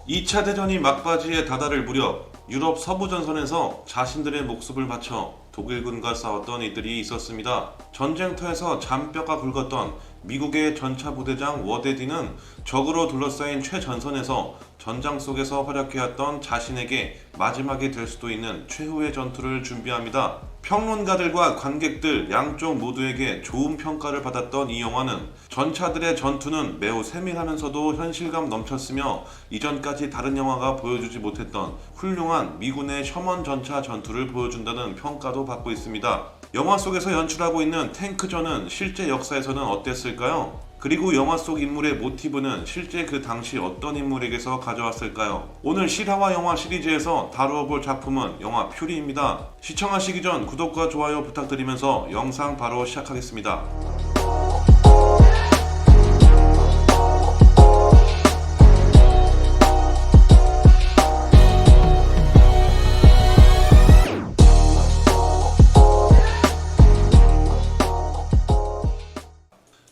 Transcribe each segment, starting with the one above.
2차 대전이 막바지에 다다를 무렵 유럽 서부전선에서 자신들의 목숨을 바쳐 독일군과 싸웠던 이들이 있었습니다. 전쟁터에서 잔뼈가 굵었던 미국의 전차 부대장 워데디는 적으로 둘러싸인 최전선에서 전장 속에서 활약해왔던 자신에게 마지막이 될 수도 있는 최후의 전투를 준비합니다. 평론가들과 관객들 양쪽 모두에게 좋은 평가를 받았던 이 영화는 전차들의 전투는 매우 세밀하면서도 현실감 넘쳤으며 이전까지 다른 영화가 보여주지 못했던 훌륭한 미군의 셔먼 전차 전투를 보여준다는 평가도 받고 있습니다. 영화 속에서 연출하고 있는 탱크전은 실제 역사에서는 어땠을까요? 그리고 영화 속 인물의 모티브는 실제 그 당시 어떤 인물에게서 가져왔을까요? 오늘 실화와 영화 시리즈에서 다루어 볼 작품은 영화 퓨리입니다. 시청하시기 전 구독과 좋아요 부탁드리면서 영상 바로 시작하겠습니다.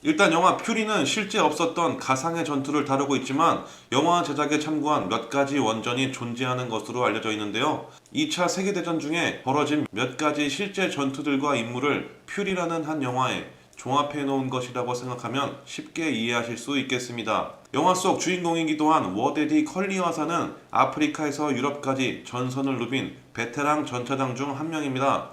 일단 영화 퓨리는 실제 없었던 가상의 전투를 다루고 있지만 영화 제작에 참고한 몇 가지 원전이 존재하는 것으로 알려져 있는데요. 2차 세계대전 중에 벌어진 몇 가지 실제 전투들과 인물을 퓨리라는 한 영화에 종합해 놓은 것이라고 생각하면 쉽게 이해하실 수 있겠습니다. 영화 속 주인공이기도 한 워데디 컬리와사는 아프리카에서 유럽까지 전선을 누빈 베테랑 전차장 중 한 명입니다.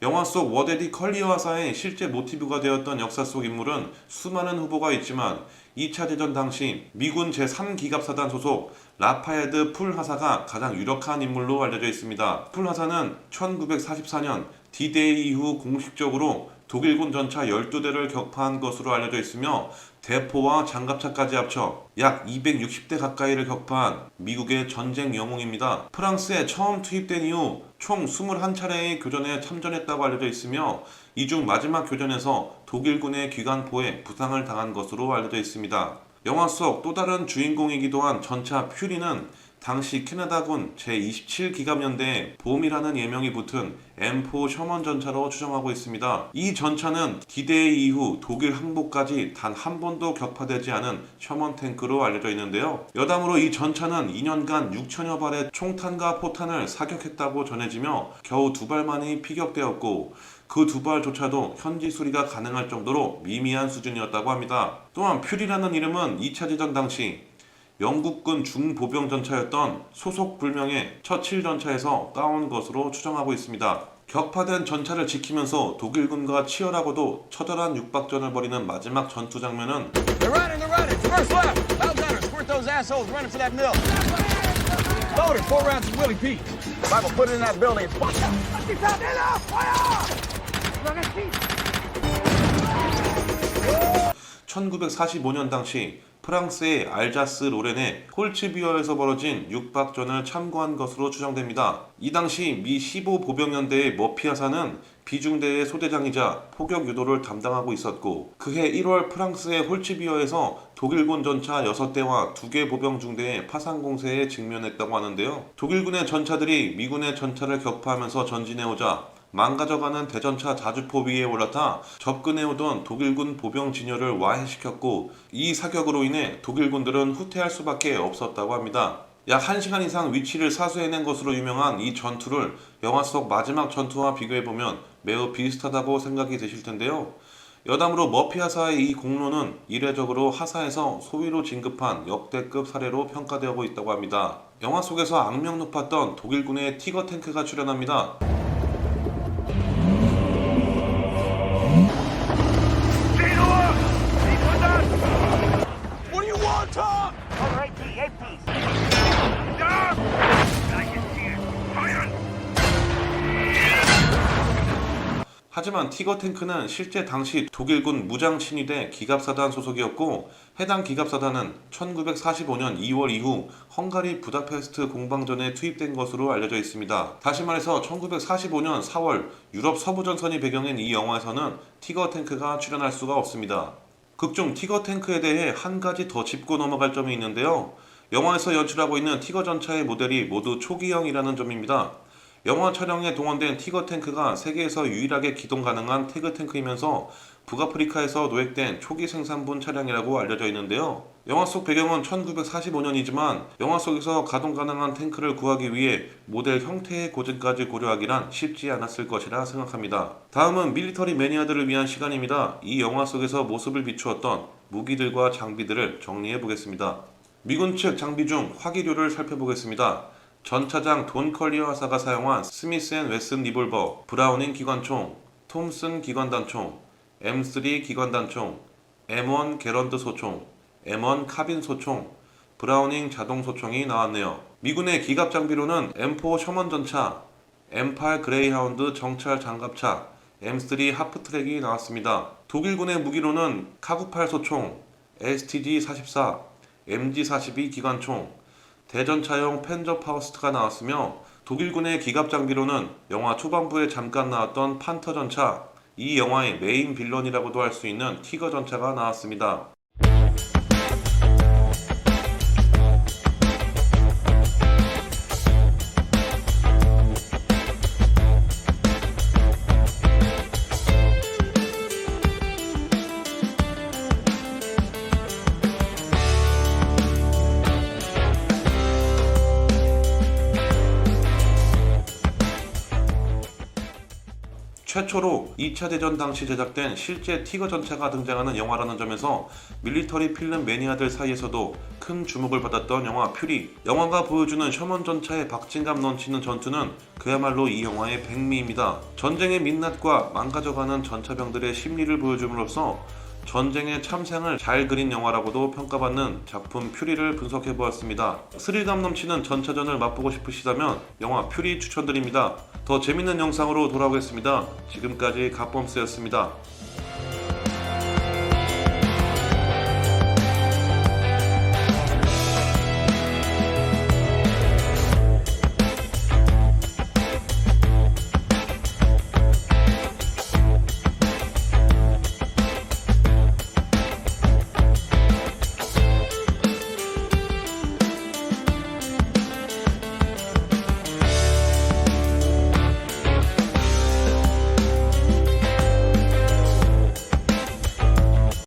영화 속 워데디 컬리와사의 실제 모티브가 되었던 역사 속 인물은 수많은 후보가 있지만 2차 대전 당시 미군 제3기갑사단 소속 라파에드 풀 하사가 가장 유력한 인물로 알려져 있습니다. 풀 하사는 1944년 D-Day 이후 공식적으로 독일군 전차 12대를 격파한 것으로 알려져 있으며 대포와 장갑차까지 합쳐 약 260대 가까이를 격파한 미국의 전쟁 영웅입니다. 프랑스에 처음 투입된 이후 총 21차례의 교전에 참전했다고 알려져 있으며 이 중 마지막 교전에서 독일군의 기관포에 부상을 당한 것으로 알려져 있습니다. 영화 속 또 다른 주인공이기도 한 전차 퓨리는 당시 캐나다군 제27기갑연대에 봄이라는 예명이 붙은 M4 셔먼 전차로 추정하고 있습니다. 이 전차는 D-Day 이후 독일 항복까지 단 한 번도 격파되지 않은 셔먼 탱크로 알려져 있는데요. 여담으로 이 전차는 2년간 6천여 발의 총탄과 포탄을 사격했다고 전해지며 겨우 2발만이 피격되었고 그 2발조차도 현지 수리가 가능할 정도로 미미한 수준이었다고 합니다. 또한 퓨리라는 이름은 2차 대전 당시 영국군 중보병 전차였던 소속 불명의 처칠 전차에서 따온 것으로 추정하고 있습니다. 격파된 전차를 지키면서 독일군과 치열하고도 처절한 육박전을 벌이는 마지막 전투 장면은 They're running. First left. Outgunners, squirt those assholes running for that mill. Loaded, 4 rounds of Willie Pete. Bible, put it in that building. 1945년 당시 프랑스의 알자스 로렌의 홀츠비어에서 벌어진 육박전을 참고한 것으로 추정됩니다. 이 당시 미 15보병연대의 머피하사는 비중대의 소대장이자 포격 유도를 담당하고 있었고 그해 1월 프랑스의 홀츠비어에서 독일군 전차 6대와 2개 보병 중대의 파상 공세에 직면했다고 하는데요. 독일군의 전차들이 미군의 전차를 격파하면서 전진해오자 망가져가는 대전차 자주포 위에 올라타 접근해오던 독일군 보병 진열을 와해시켰고 이 사격으로 인해 독일군들은 후퇴할 수밖에 없었다고 합니다. 약 1시간 이상 위치를 사수해낸 것으로 유명한 이 전투를 영화 속 마지막 전투와 비교해보면 매우 비슷하다고 생각이 드실 텐데요. 여담으로 머피 하사의 이 공로는 이례적으로 하사에서 소위로 진급한 역대급 사례로 평가되고 있다고 합니다. 영화 속에서 악명 높았던 독일군의 티거 탱크가 출연합니다. What do you want, Tom? 하지만 티거 탱크는 실제 당시 독일군 무장친위대 기갑사단 소속이었고 해당 기갑사단은 1945년 2월 이후 헝가리 부다페스트 공방전에 투입된 것으로 알려져 있습니다. 다시 말해서 1945년 4월 유럽 서부전선이 배경인 이 영화에서는 티거 탱크가 출연할 수가 없습니다. 극중 티거 탱크에 대해 한 가지 더 짚고 넘어갈 점이 있는데요. 영화에서 연출하고 있는 티거 전차의 모델이 모두 초기형이라는 점입니다. 영화 촬영에 동원된 티거 탱크가 세계에서 유일하게 기동 가능한 태그 탱크이면서 북아프리카에서 노획된 초기 생산분 차량이라고 알려져 있는데요. 영화 속 배경은 1945년이지만 영화 속에서 가동 가능한 탱크를 구하기 위해 모델 형태의 고증까지 고려하기란 쉽지 않았을 것이라 생각합니다. 다음은 밀리터리 매니아들을 위한 시간입니다. 이 영화 속에서 모습을 비추었던 무기들과 장비들을 정리해 보겠습니다. 미군 측 장비 중 화기류를 살펴보겠습니다. 전차장 돈 컬리어 하사가 사용한 스미스 앤 웨슨 리볼버, 브라우닝 기관총, 톰슨 기관단총, M3 기관단총, M1 게런드 소총, M1 카빈 소총, 브라우닝 자동 소총이 나왔네요. 미군의 기갑 장비로는 M4 셔먼 전차, M8 그레이하운드 정찰 장갑차, M3 하프트랙이 나왔습니다. 독일군의 무기로는 카구8 소총, STG-44, MG-42 기관총, 대전차용 펜저 파우스트가 나왔으며 독일군의 기갑 장비로는 영화 초반부에 잠깐 나왔던 판터 전차, 이 영화의 메인 빌런이라고도 할 수 있는 티거 전차가 나왔습니다. 최초로 2차 대전 당시 제작된 실제 티거 전차가 등장하는 영화라는 점에서 밀리터리 필름 매니아들 사이에서도 큰 주목을 받았던 영화 퓨리. 영화가 보여주는 셔먼 전차의 박진감 넘치는 전투는 그야말로 이 영화의 백미입니다. 전쟁의 민낯과 망가져가는 전차병들의 심리를 보여줌으로써 전쟁의 참상을 잘 그린 영화라고도 평가받는 작품 퓨리를 분석해보았습니다. 스릴감 넘치는 전차전을 맛보고 싶으시다면 영화 퓨리 추천드립니다. 더 재밌는 영상으로 돌아오겠습니다. 지금까지 갓범스였습니다.